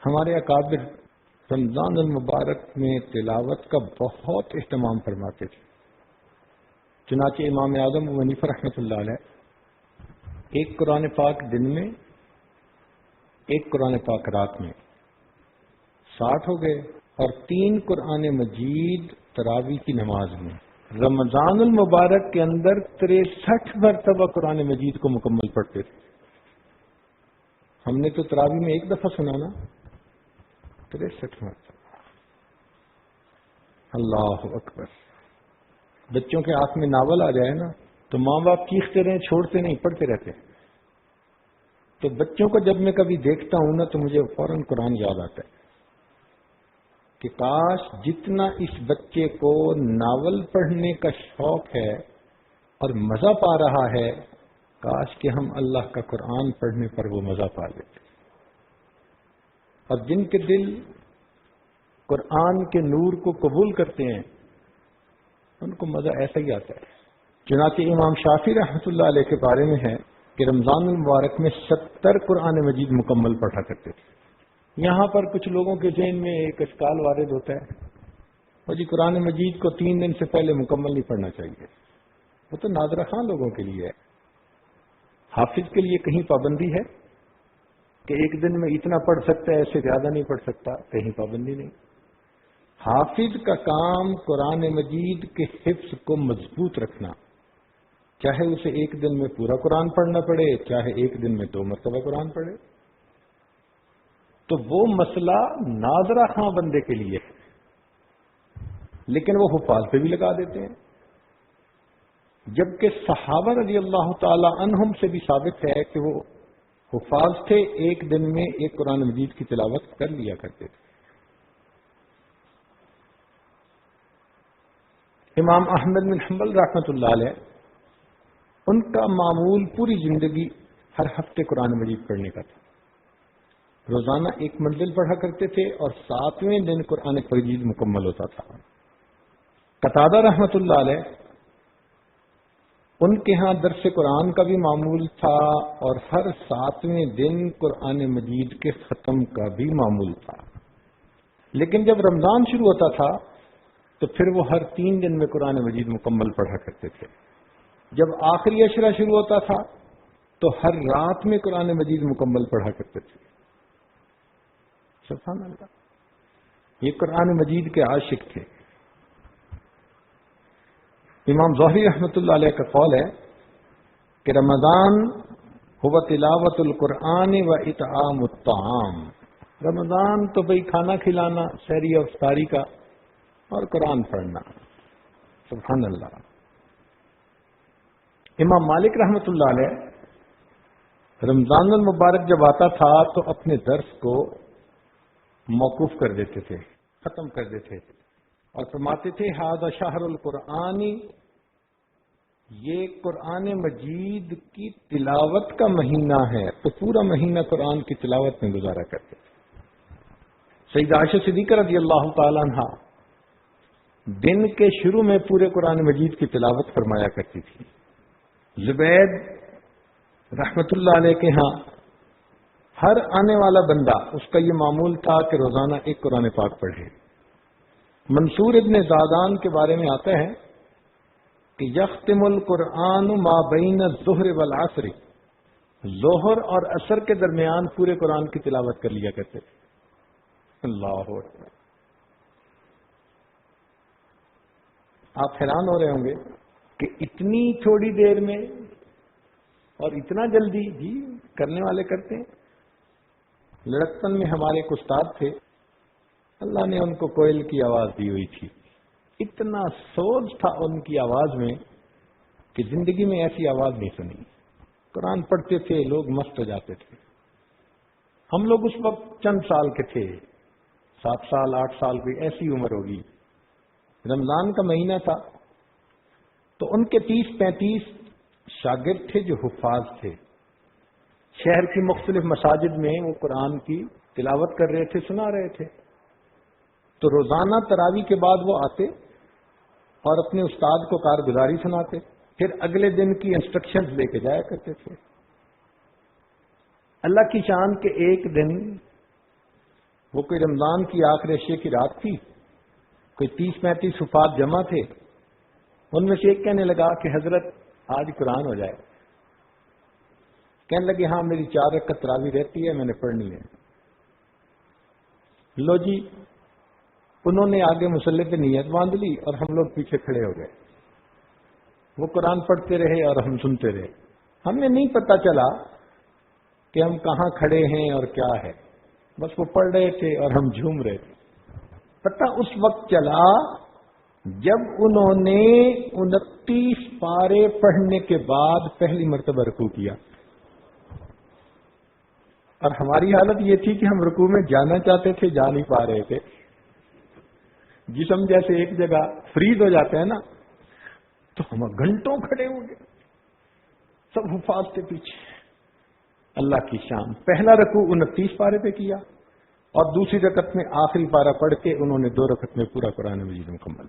ہمارے اکابر رمضان المبارک میں تلاوت کا بہت اہتمام فرماتے تھے. چنانچہ امام اعظم ابو حنیفہ رحمۃ اللہ علیہ ایک قرآن پاک دن میں، ایک قرآن پاک رات میں 60 ہو گئے، اور 3 قرآن مجید تراویح کی نماز میں. رمضان المبارک کے اندر 63 مرتبہ قرآن مجید کو مکمل پڑھتے تھے. ہم نے تو تراویح میں ایک دفعہ سنا نا، 63 مرتبہ. اللہ اکبر. بچوں کے ہاتھ میں ناول آ جائے نا تو ماں باپ چیختے رہے، چھوڑتے نہیں، پڑھتے رہتے. تو بچوں کو جب میں کبھی دیکھتا ہوں نا تو مجھے فوراً قرآن یاد آتا ہے کہ کاش جتنا اس بچے کو ناول پڑھنے کا شوق ہے اور مزہ پا رہا ہے، کاش کہ ہم اللہ کا قرآن پڑھنے پر وہ مزہ پا لیتے. اور جن کے دل قرآن کے نور کو قبول کرتے ہیں ان کو مزہ ایسا ہی آتا ہے. چنانچہ امام شافعی رحمۃ اللہ علیہ کے بارے میں ہے کہ رمضان المبارک میں 70 قرآن مجید مکمل پڑھا کرتے تھے. یہاں پر کچھ لوگوں کے ذہن میں ایک اشکال وارد ہوتا ہے، اور جی قرآن مجید کو 3 دن سے پہلے مکمل نہیں پڑھنا چاہیے. وہ تو نادرہ خواہ لوگوں کے لیے ہے. حافظ کے لیے کہیں پابندی ہے کہ ایک دن میں اتنا پڑھ سکتا ہے، ایسے زیادہ نہیں پڑھ سکتا؟ کہیں پابندی نہیں. حافظ کا کام قرآن مجید کے حفظ کو مضبوط رکھنا، چاہے اسے ایک دن میں پورا قرآن پڑھنا پڑے، چاہے ایک دن میں 2 مرتبہ قرآن پڑھے. تو وہ مسئلہ ناظرہ خواہ بندے کے لیے ہے، لیکن وہ حفاظ پہ بھی لگا دیتے ہیں. جبکہ صحابہ رضی اللہ تعالی عنہم سے بھی ثابت ہے کہ وہ حفاظ تھے، ایک دن میں ایک قرآن مجید کی تلاوت کر لیا کرتے تھے. امام احمد بن حنبل رحمۃ اللہ علیہ، ان کا معمول پوری زندگی ہر ہفتے قرآن مجید پڑھنے کا تھا. روزانہ ایک منزل پڑھا کرتے تھے اور 7ویں دن قرآن مجید مکمل ہوتا تھا. قتادہ رحمۃ اللہ علیہ، ان کے ہاں درس قرآن کا بھی معمول تھا اور ہر 7ویں دن قرآن مجید کے ختم کا بھی معمول تھا. لیکن جب رمضان شروع ہوتا تھا تو پھر وہ ہر 3 دن میں قرآن مجید مکمل پڑھا کرتے تھے. جب آخری عشرہ شروع ہوتا تھا تو ہر رات میں قرآن مجید مکمل پڑھا کرتے تھے. سبحان اللہ. یہ قرآن مجید کے عاشق تھے. امام ظہری رحمۃ اللہ علیہ کا قول ہے کہ رمضان هو تلاوت القرآن و اطعام الطعام. رمضان تو بھئی کھانا کھلانا، سحری اور افطاری کا، اور قرآن پڑھنا. سبحان اللہ. امام مالک رحمۃ اللہ علیہ رمضان المبارک جب آتا تھا تو اپنے درس کو موقوف کر دیتے تھے، ختم کر دیتے تھے، اور فرماتے تھے ھذا شہر القرآن، یہ قرآن مجید کی تلاوت کا مہینہ ہے. تو پورا مہینہ قرآن کی تلاوت میں گزارا کرتے تھے. سیدہ عائشہ صدیقہ رضی اللہ تعالی عنہا دن کے شروع میں پورے قرآن مجید کی تلاوت فرمایا کرتی تھی. زبید رحمت اللہ علیہ کے ہاں ہر آنے والا بندہ اس کا یہ معمول تھا کہ روزانہ ایک قرآن پاک پڑھے. منصور ابن زادان کے بارے میں آتا ہے کہ یختم القرآن ما بین الظہر والعصر، ظہر اور عصر کے درمیان پورے قرآن کی تلاوت کر لیا کرتے تھے. اللہ اکبر. آپ حیران ہو رہے ہوں گے کہ اتنی تھوڑی دیر میں اور اتنا جلدی جی کرنے والے کرتے ہیں. لڑکپن میں ہمارے ایک استاد تھے، اللہ نے ان کو کوئل کی آواز دی ہوئی تھی. اتنا سوز تھا ان کی آواز میں کہ زندگی میں ایسی آواز نہیں سنی. قرآن پڑھتے تھے، لوگ مست ہو جاتے تھے. ہم لوگ اس وقت چند سال کے تھے، 7 سال 8 سال کی ایسی عمر ہوگی. رمضان کا مہینہ تھا تو ان کے 30-35 شاگرد تھے جو حفاظ تھے. شہر کی مختلف مساجد میں وہ قرآن کی تلاوت کر رہے تھے، سنا رہے تھے. تو روزانہ تراویح کے بعد وہ آتے اور اپنے استاد کو کارگزاری سناتے، پھر اگلے دن کی انسٹرکشنز لے کے جایا کرتے تھے. اللہ کی شان کے ایک دن وہ کوئی رمضان کی آخر عشیے کی رات تھی، کوئی 30-35 حفاظ جمع تھے، ان میں سے ایک کہنے لگا کہ حضرت آج قرآن ہو جائے. کہنے لگے ہاں میری 4 رکعت تراویح رہتی ہے، میں نے پڑھنی ہے. لو جی، انہوں نے آگے مصلی پہ نیت باندھ لی اور ہم لوگ پیچھے کھڑے ہو گئے. وہ قرآن پڑھتے رہے اور ہم سنتے رہے. ہمیں نہیں پتہ چلا کہ ہم کہاں کھڑے ہیں اور کیا ہے، بس وہ پڑھ رہے تھے اور ہم جھوم رہے تھے. پتہ اس وقت چلا جب انہوں نے 29 پارے پڑھنے کے بعد پہلی مرتبہ رکوع کیا، اور ہماری حالت یہ تھی کہ ہم رکوع میں جانا چاہتے تھے، جا نہیں پا رہے تھے. جسم جیسے ایک جگہ فریز ہو جاتا ہے نا، تو ہم گھنٹوں کھڑے ہو گئے سب حفاظ کے پیچھے. اللہ کی شان، پہلا رکوع 29 پارے پہ کیا اور دوسری رکعت میں آخری پارہ پڑھ کے انہوں نے 2 رکعت میں پورا قرآن مجید مکمل.